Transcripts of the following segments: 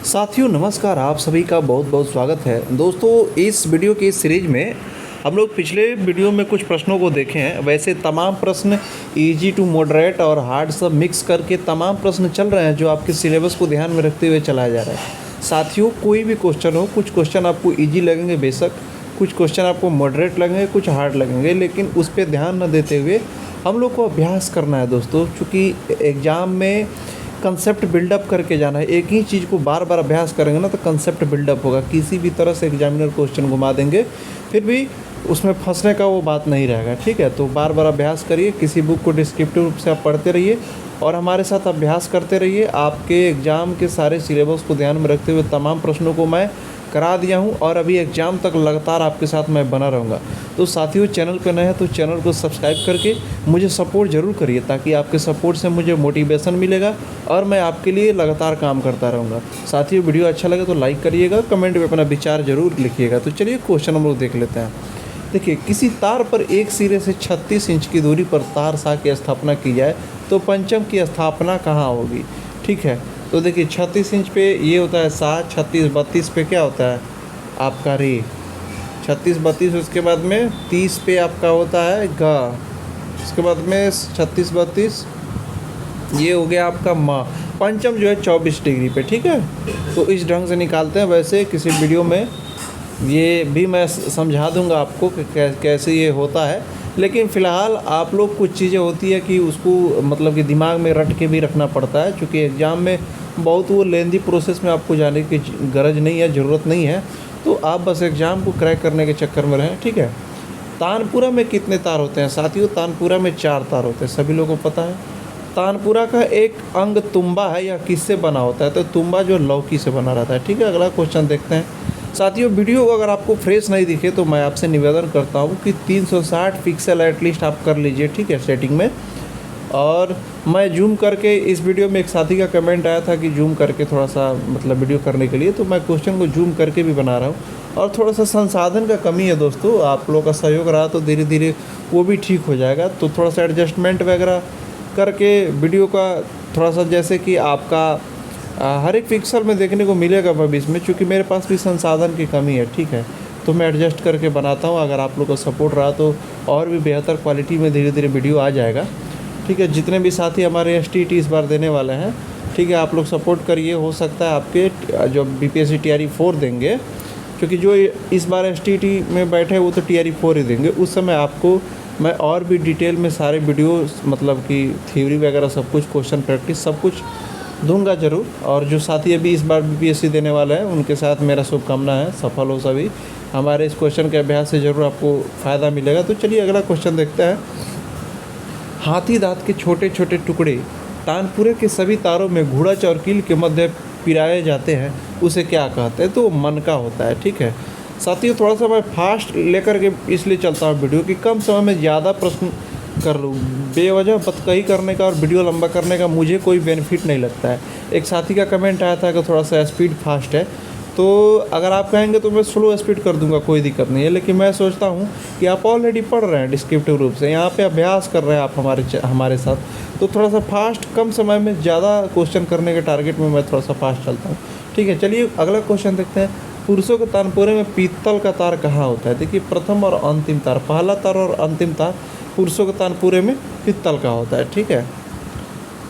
साथियों नमस्कार, आप सभी का बहुत बहुत स्वागत है। दोस्तों इस वीडियो की सीरीज में हम लोग पिछले वीडियो में कुछ प्रश्नों को देखे हैं। वैसे तमाम प्रश्न इजी टू मॉडरेट और हार्ड सब मिक्स करके तमाम प्रश्न चल रहे हैं जो आपके सिलेबस को ध्यान में रखते हुए चलाया जा रहा है। साथियों कोई भी क्वेश्चन हो, कुछ क्वेश्चन आपको ईजी लगेंगे बेशक, कुछ क्वेश्चन आपको मॉडरेट लगेंगे, कुछ हार्ड लगेंगे, लेकिन उस पर ध्यान न देते हुए हम लोग को अभ्यास करना है दोस्तों। चूँकि एग्ज़ाम में कंसेप्ट बिल्डअप करके जाना है, एक ही चीज़ को बार बार अभ्यास करेंगे ना तो कंसेप्ट बिल्डअप होगा। किसी भी तरह से एग्जामिनर क्वेश्चन घुमा देंगे फिर भी उसमें फंसने का वो बात नहीं रहेगा, ठीक है। तो बार बार अभ्यास करिए, किसी बुक को डिस्क्रिप्टिव रूप से आप पढ़ते रहिए और हमारे साथ अभ्यास करते रहिए। आपके एग्ज़ाम के सारे सिलेबस को ध्यान में रखते हुए तमाम प्रश्नों को मैं करा दिया हूँ और अभी एग्ज़ाम तक लगातार आपके साथ मैं बना रहूँगा। तो साथियों चैनल पर नए हैं तो चैनल को सब्सक्राइब करके मुझे सपोर्ट ज़रूर करिए, ताकि आपके सपोर्ट से मुझे मोटिवेशन मिलेगा और मैं आपके लिए लगातार काम करता रहूँगा। साथियों वीडियो अच्छा लगे तो लाइक करिएगा, कमेंट में अपना विचार ज़रूर लिखिएगा। तो चलिए क्वेश्चन हम लोग देख लेते हैं। देखिए, किसी तार पर एक सिरे से 36 इंच की दूरी पर तार शाह की स्थापना की जाए तो पंचम की स्थापना कहाँ होगी, ठीक है। तो देखिए 36 इंच पे ये होता है सा, 36 32 पे क्या होता है आपका रे, 36 32, उसके बाद में 30 पे आपका होता है गा, उसके बाद में 36 32 ये हो गया आपका माँ। पंचम जो है 24 डिग्री पे, ठीक है। तो इस ढंग से निकालते हैं। वैसे किसी वीडियो में ये भी मैं समझा दूंगा आपको कि कैसे ये होता है, लेकिन फ़िलहाल आप लोग कुछ चीज़ें होती है कि उसको मतलब कि दिमाग में रट के भी रखना पड़ता है, क्योंकि एग्ज़ाम में बहुत वो लेंदी प्रोसेस में आपको जाने की गरज नहीं है, ज़रूरत नहीं है। तो आप बस एग्ज़ाम को क्रैक करने के चक्कर में रहें, ठीक है। तानपुरा में कितने तार होते हैं साथियों? तानपुरा में 4 तार होते हैं, सभी लोगों को पता है। तानपुरा का एक अंग तुम्बा है या किससे बना होता है? तो तुम्बा जो लौकी से बना रहता है, ठीक है। अगला क्वेश्चन देखते हैं। साथियों वीडियो अगर आपको फ्रेश नहीं दिखे तो मैं आपसे निवेदन करता हूँ कि 360 पिक्सल एटलीस्ट आप कर लीजिए, ठीक है, सेटिंग में। और मैं जूम करके, इस वीडियो में एक साथी का कमेंट आया था कि जूम करके थोड़ा सा मतलब वीडियो करने के लिए, तो मैं क्वेश्चन को जूम करके भी बना रहा हूँ। और थोड़ा सा संसाधन का कमी है दोस्तों, आप लोगों का सहयोग रहा तो धीरे धीरे वो भी ठीक हो जाएगा। तो थोड़ा सा एडजस्टमेंट वगैरह करके वीडियो का थोड़ा सा, जैसे कि आपका हर एक पिक्सल में देखने को मिलेगा भविष्य में, चूँकि मेरे पास भी संसाधन की कमी है, ठीक है। तो मैं एडजस्ट करके बनाता हूँ। अगर आप लोग का सपोर्ट रहा तो और भी बेहतर क्वालिटी में धीरे धीरे वीडियो आ जाएगा, ठीक है। जितने भी साथी हमारे STT इस बार देने वाले हैं, ठीक है, आप लोग सपोर्ट करिए। हो सकता है आपके जो BPSC TRE 4 देंगे, क्योंकि जो इस बार STT में बैठे वो तो TRE 4 ही देंगे, उस समय आपको मैं और भी डिटेल में सारे वीडियो मतलब कि थ्योरी वगैरह सब कुछ, क्वेश्चन प्रैक्टिस सब कुछ दूंगा ज़रूर। और जो साथी अभी इस बार BPSC देने वाले हैं उनके साथ मेरा शुभकामना है, सफल हो सभी। हमारे इस क्वेश्चन के अभ्यास से ज़रूर आपको फ़ायदा मिलेगा। तो चलिए अगला क्वेश्चन देखते हैं। हाथी दांत के छोटे छोटे टुकड़े तानपुरे के सभी तारों में घुड़च और कील के मध्य पिराए जाते हैं, उसे क्या कहते हैं? तो मनका होता है, ठीक है। साथियों थोड़ा सा मैं फास्ट लेकर के इसलिए चलता हूँ वीडियो कि कम समय में ज़्यादा प्रश्न कर लूँ। बेवजह बतकही करने का और वीडियो लंबा करने का मुझे कोई बेनिफिट नहीं लगता है। एक साथी का कमेंट आया था कि थोड़ा सा स्पीड फास्ट है, तो अगर आप कहेंगे तो मैं स्लो स्पीड कर दूंगा, कोई दिक्कत नहीं है। लेकिन मैं सोचता हूँ कि आप ऑलरेडी पढ़ रहे हैं डिस्क्रिप्टिव रूप से, यहाँ पे अभ्यास कर रहे हैं आप हमारे साथ, तो थोड़ा सा फास्ट कम समय में ज़्यादा क्वेश्चन करने के टारगेट में मैं थोड़ा सा फास्ट चलता हूँ, ठीक है। चलिए अगला क्वेश्चन देखते हैं। पुरुषों के तानपुरे में पीतल का तार कहाँ होता है? देखिए प्रथम और अंतिम तार, पहला तार और अंतिम तार पुरुषों के तानपुरे में पीतल का होता है, ठीक है।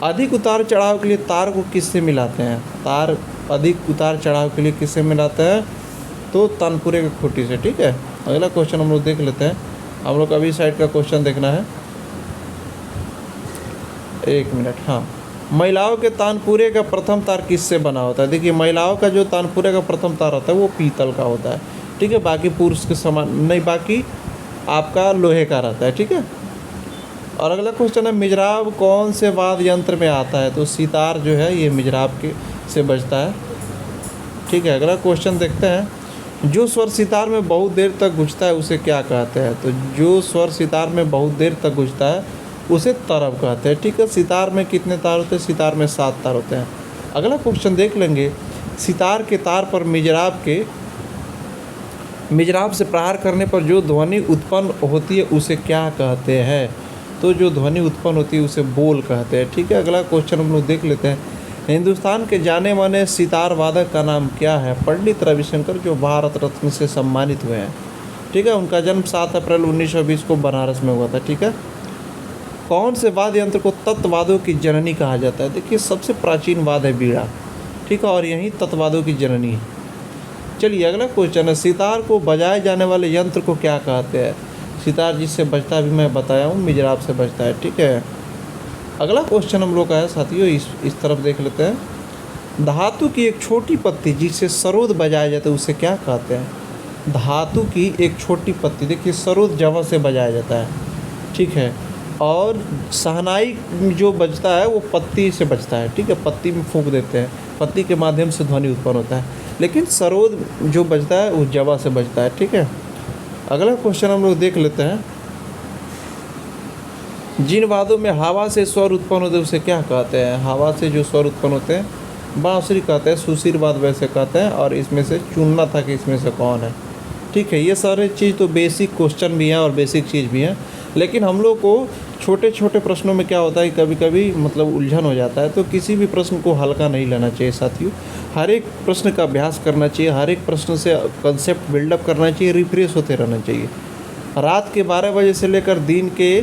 अधिक उतार चढ़ाव के लिए तार को किससे मिलाते हैं? तार अधिक उतार चढ़ाव के लिए किससे मिलाते हैं? तो तानपुरे की खूंटी से, ठीक है। अगला क्वेश्चन हम लोग देख लेते हैं। हम लोग अभी साइड का क्वेश्चन देखना है, 1 मिनट। हाँ, महिलाओं के तानपुरे का प्रथम तार किससे बना होता है? देखिए महिलाओं का जो तानपुरे का प्रथम तार होता है वो पीतल का होता है, ठीक है। बाकी पुरुष के समान नहीं, बाकी आपका लोहे का रहता है, ठीक है। और अगला क्वेश्चन है, मिजराब कौन से वाद्य यंत्र में आता है? तो सितार जो है ये मिजराब के से बजता है, ठीक है। अगला क्वेश्चन देखते हैं। जो स्वर सितार में बहुत देर तक गूंजता है उसे क्या कहते हैं? तो जो स्वर सितार में बहुत देर तक गूंजता है उसे तरब कहते हैं, ठीक है। सितार में कितने तार होते हैं? सितार में 7 तार होते हैं। अगला क्वेश्चन देख लेंगे। सितार के तार पर मिजराब से प्रहार करने पर जो ध्वनि उत्पन्न होती है उसे क्या कहते हैं? तो जो ध्वनि उत्पन्न होती है उसे बोल कहते हैं, ठीक है। अगला क्वेश्चन हम लोग देख लेते हैं। हिंदुस्तान के जाने माने सितार वादक का नाम क्या है? पंडित रविशंकर, जो भारत रत्न से सम्मानित हुए हैं। ठीक है, उनका जन्म 7 अप्रैल 1920 को बनारस में हुआ था। ठीक है, कौन से वाद्य यंत्र को तत्ववादों की जननी कहा जाता है? देखिए, सबसे प्राचीन वाद है बीड़ा। ठीक है, और यही तत्ववादों की जननी है। चलिए अगला क्वेश्चन है, सितार को बजाए जाने वाले यंत्र को क्या कहते हैं? सितार जिससे बजता है, अभी मैं बताया हूँ, मिजराब से बजता है। ठीक है, अगला क्वेश्चन हम लोग का है साथियों, इस तरफ देख लेते हैं। धातु की एक छोटी पत्ती जिससे सरोद बजाया जाता है उसे क्या कहते हैं? धातु की एक छोटी पत्ती, देखिए सरोद जवा से बजाया जाता है। ठीक है, और शहनाई जो बजता है वो पत्ती से बजता है। ठीक है, पत्ती में फूंक देते हैं, पत्ती के माध्यम से ध्वनि उत्पन्न होता है, लेकिन सरोद जो बजता है वो जवा से बजता है। ठीक है, अगला क्वेश्चन हम लोग देख लेते हैं। जिन वाद्यों में हवा से स्वर उत्पन्न होते हैं उसे क्या कहते हैं? हवा से जो स्वर उत्पन्न होते हैं बांसुरी कहते हैं, सुशीर वाद्य वैसे कहते हैं, और इसमें से चुनना था कि इसमें से कौन है। ठीक है, ये सारे चीज़ तो बेसिक क्वेश्चन भी हैं और बेसिक चीज़ भी हैं, लेकिन हम लोग को छोटे छोटे प्रश्नों में क्या होता है, कभी कभी मतलब उलझन हो जाता है, तो किसी भी प्रश्न को हल्का नहीं लेना चाहिए साथियों। हर एक प्रश्न का अभ्यास करना चाहिए, हर एक प्रश्न से कंसेप्ट बिल्डअप करना चाहिए, रिफ्रेश होते रहना चाहिए। रात के 12 बजे से लेकर दिन के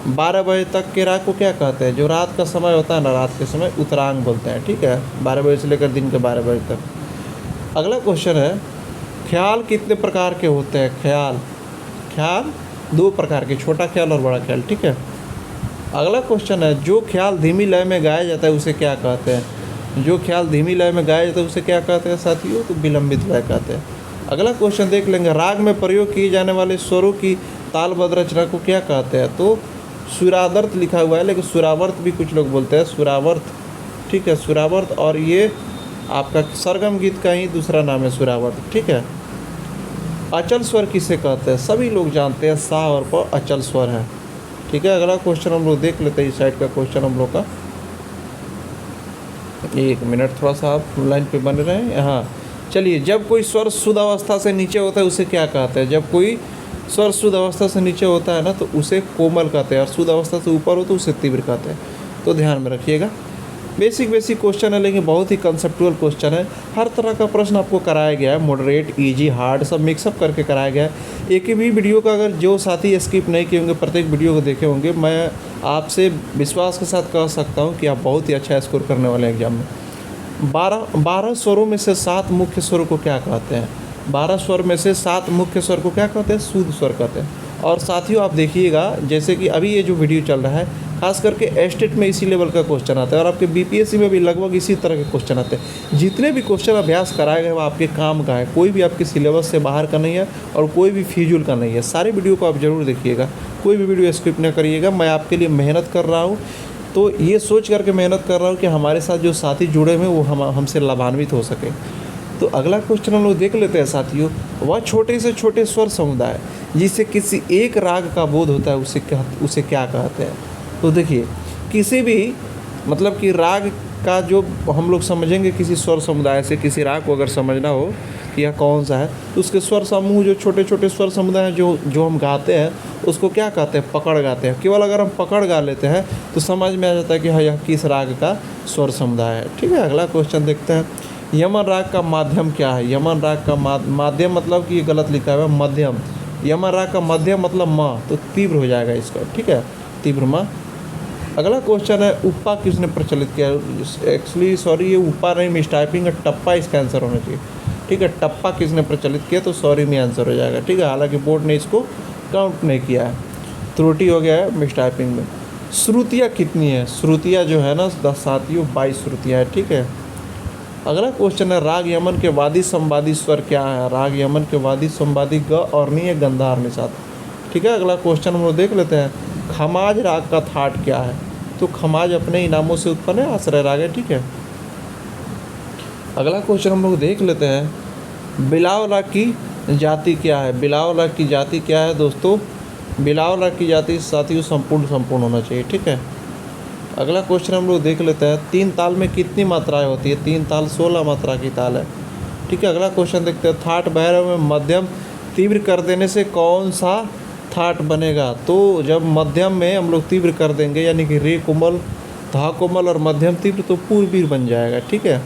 12 बजे तक के राग को क्या कहते हैं? जो रात का समय होता है ना, रात के समय उत्तरांग बोलते हैं। ठीक है, 12 बजे से लेकर दिन के 12 बजे तक। अगला क्वेश्चन है, ख्याल कितने प्रकार के होते हैं? ख्याल 2 प्रकार के, छोटा ख्याल और बड़ा ख्याल। ठीक है, अगला क्वेश्चन है, जो ख्याल धीमी लय में गाया जाता है उसे क्या कहते हैं? जो ख्याल धीमी लय में गाया जाता है उसे क्या कहते हैं साथियों? तो विलंबित लय कहते हैं। अगला क्वेश्चन देख लेंगे, राग में प्रयोग किए जाने वाले स्वरों की तालबद्ध रचना को क्या कहते हैं? तो सुरावर्त लिखा हुआ है, लेकिन सुरावर्त भी कुछ लोग बोलते हैं, सुरावर्त। ठीक है, सुरावर्त, और ये आपका सरगम गीत का ही दूसरा नाम है सुरावर्त। ठीक है, अचल स्वर किसे कहते हैं? सभी लोग जानते हैं, सा और प अचल स्वर है। ठीक है, अगला क्वेश्चन हम लोग देख लेते हैं, इस साइड का क्वेश्चन हम लोग का। 1 मिनट, थोड़ा सा आप लाइन पे बने रहें। हाँ, चलिए, जब कोई स्वर शुद्ध अवस्था से नीचे होता है उसे क्या कहते हैं? जब कोई स्वर शुद्ध अवस्था से नीचे होता है ना, तो उसे कोमल कहते हैं, और शुद्ध अवस्था से ऊपर हो तो उसे तीव्र कहते हैं। तो ध्यान में रखिएगा, बेसिक क्वेश्चन है, लेकिन बहुत ही कंसेप्चुअल क्वेश्चन है। हर तरह का प्रश्न आपको कराया गया है, मॉडरेट, इजी, हार्ड, सब मिक्सअप करके कराया गया है। एक भी वीडियो का अगर जो साथी स्किप नहीं किए होंगे, प्रत्येक वीडियो को देखे होंगे, मैं आपसे विश्वास के साथ कह सकता हूँ कि आप बहुत ही अच्छा स्कोर करने वाले हैं एग्जाम में। 12 स्वरों में से 7 मुख्य स्वरों को क्या कहते हैं? 12 स्वर में से 7 मुख्य स्वर को क्या कहते हैं? शुद्ध स्वर कहते हैं। और साथियों आप देखिएगा, जैसे कि अभी ये जो वीडियो चल रहा है, खास करके एस्टेट में इसी लेवल का क्वेश्चन आता है, और आपके बीपीएससी में भी लगभग इसी तरह के क्वेश्चन आते हैं। जितने भी क्वेश्चन अभ्यास कराए गए वो आपके काम का है, कोई भी आपके सिलेबस से बाहर का नहीं है और कोई भी फिजूल का नहीं है। सारे वीडियो को आप ज़रूर देखिएगा, कोई भी वीडियो स्किप न करिएगा। मैं आपके लिए मेहनत कर रहा हूँ, तो ये सोच करके मेहनत कर रहा हूँ कि हमारे साथ जो साथी जुड़े हुए वो हमसे लाभान्वित हो सके। तो अगला क्वेश्चन हम लोग देख लेते हैं साथियों, वह छोटे से छोटे स्वर समुदाय जिससे किसी एक राग का बोध होता है उसे क्या कहते हैं? तो देखिए, किसी भी मतलब कि राग का जो हम लोग समझेंगे, किसी स्वर समुदाय से किसी राग को अगर समझना हो कि यह कौन सा है, तो उसके स्वर समूह, जो छोटे छोटे स्वर समुदाय हैं जो हम गाते हैं, उसको क्या कहते हैं? पकड़ गाते हैं। केवल अगर हम पकड़ गा लेते हैं तो समझ में आ जाता है कि हाँ, यह किस राग का स्वर समुदाय है। ठीक है, अगला क्वेश्चन देखते हैं, यमन राग का माध्यम क्या है? यमन राग का माध्यम मतलब कि ये गलत लिखा हुआ है, मध्यम। यमन राग का मध्यम मतलब म, तो तीव्र हो जाएगा इसका। ठीक है, तीव्र म। अगला क्वेश्चन है, उपा किसने प्रचलित किया? एक्चुअली सॉरी, ये उपा नहीं, मिस टाइपिंग है, टप्पा इसका आंसर होना चाहिए। ठीक है, टप्पा किसने प्रचलित किया? तो सॉरी में आंसर हो जाएगा। ठीक है, हालांकि बोर्ड ने इसको काउंट नहीं किया है, त्रुटि हो गया है मिस टाइपिंग में। श्रुतियाँ कितनी है? श्रुतियाँ जो है ना साथियों, 22 श्रुतियाँ है। ठीक है, अगला क्वेश्चन है, राग यमन के वादी संवादी स्वर क्या है? राग यमन के वादी संवादी ग और नी है, गंधार निषाद। ठीक है, अगला क्वेश्चन हम लोग देख लेते हैं, खमाज राग का थाट क्या है? तो खमाज अपने इनामों से उत्पन्न है, आश्रय राग है। ठीक है, अगला क्वेश्चन हम लोग देख लेते हैं, बिलाव राग की जाति क्या है? बिलाव राग की जाति क्या है दोस्तों? बिलाव राग की जाति साथियों संपूर्ण होना चाहिए। ठीक है, अगला क्वेश्चन हम लोग देख लेते हैं, 3 ताल में कितनी मात्राएं होती है? 3 ताल 16 मात्रा की ताल है। ठीक है, अगला क्वेश्चन देखते हैं, थाट भैरव में मध्यम तीव्र कर देने से कौन सा थाट बनेगा? तो जब मध्यम में हम लोग तीव्र कर देंगे, यानी कि रे कोमल धा कोमल और मध्यम तीव्र तो पूर्वी बन जाएगा। ठीक है।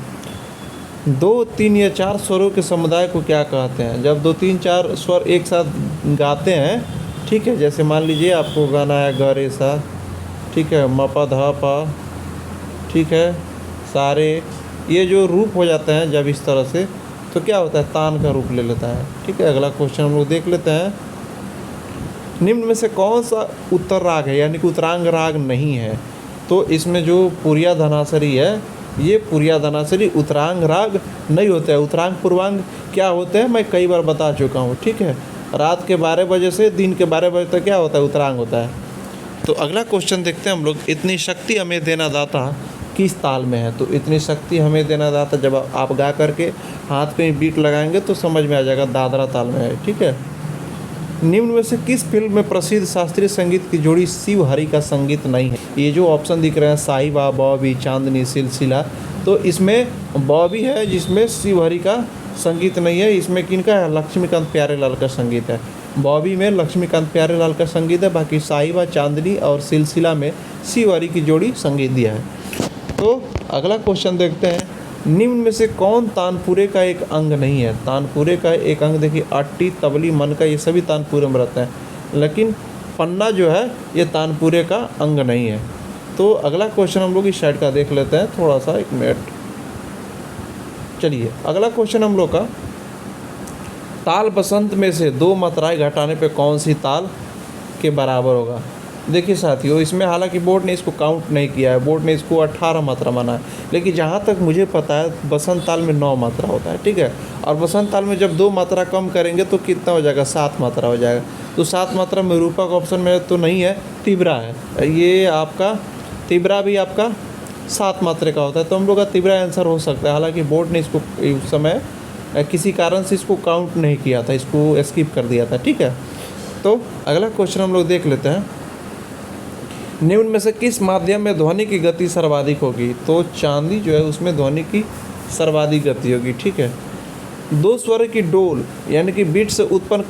2, 3 या 4 स्वरों के समुदाय को क्या कहते हैं? जब 2, 3, 4 स्वर एक साथ गाते हैं, ठीक है, जैसे मान लीजिए आपको गाना है ग रे सा, ठीक है, म प ध प, ठीक है, सारे, ये जो रूप हो जाते हैं जब इस तरह से, तो क्या होता है? तान का रूप ले लेता है। ठीक है। अगला क्वेश्चन हम लोग देख लेते हैं। निम्न में से कौन सा उत्तर राग है, यानी कि उत्तरांग राग नहीं है? तो इसमें जो पुरिया धनासरी है, ये पुरिया धनासरी उत्तरांग राग नहीं होता है। उत्तरांग पूर्वांग क्या होते हैं मैं कई बार बता चुका हूँ। ठीक है। रात के 12 बजे से दिन के 12 बजे तक क्या होता है? उत्तरांग होता है। तो अगला क्वेश्चन देखते हैं हम लोग। इतनी शक्ति हमें देना दाता किस ताल में है? तो इतनी शक्ति हमें देना दाता, जब आप गा करके हाथ पे बीट लगाएंगे तो समझ में आ जाएगा, दादरा ताल में है। ठीक है। निम्न में से किस फिल्म में प्रसिद्ध शास्त्रीय संगीत की जोड़ी शिव हरि का संगीत नहीं है? ये जो ऑप्शन दिख रहे हैं, साहिबा, बॉबी, चांदनी, सिलसिला, तो इसमें बॉबी है जिसमें शिव हरि का संगीत नहीं है। इसमें किनका है? लक्ष्मीकांत प्यारेलाल का संगीत है। बॉबी में लक्ष्मीकांत प्यारेलाल का संगीत है, बाकी साहिबा, चांदनी और सिलसिला में शिव हरि की जोड़ी संगीत दिया है। तो अगला क्वेश्चन देखते हैं। निम्न में से कौन तानपुरे का एक अंग नहीं है? तानपुरे का एक अंग देखिए, अट्टी, तबली, मनका, ये सभी तानपुरे में रहते हैं, लेकिन पन्ना जो है ये तानपुरे का अंग नहीं है। तो अगला क्वेश्चन हम लोग इस साइड का देख लेते हैं, थोड़ा सा, एक मिनट। चलिए अगला क्वेश्चन हम लोग का, ताल बसंत में से 2 मात्राएं घटाने पे कौन सी ताल के बराबर होगा? देखिए साथियों, इसमें हालांकि बोर्ड ने इसको काउंट नहीं किया है, बोर्ड ने इसको 18 मात्रा माना है, लेकिन जहाँ तक मुझे पता है बसंत ताल में 9 मात्रा होता है। ठीक है। और बसंत ताल में जब 2 मात्रा कम करेंगे तो कितना हो जाएगा? 7 मात्रा हो जाएगा। तो 7 मात्रा में रूपक ऑप्शन में तो नहीं है, तिब्रा है। ये आपका तिब्रा भी आपका 7 मात्रा का होता है, तो हम लोग का तिब्रा आंसर हो सकता है। हालाँकि बोर्ड ने इसको उस समय किसी कारण से इसको काउंट नहीं किया था, इसको स्किप कर दिया था। ठीक है। तो अगला क्वेश्चन हम लोग देख लेते हैं। निम्न में से किस माध्यम में ध्वनि की गति सर्वाधिक होगी? तो चांदी जो है उसमें ध्वनि की सर्वाधिक गति होगी। ठीक है। 2 स्वर की डोल यानी कि बीट से उत्पन्न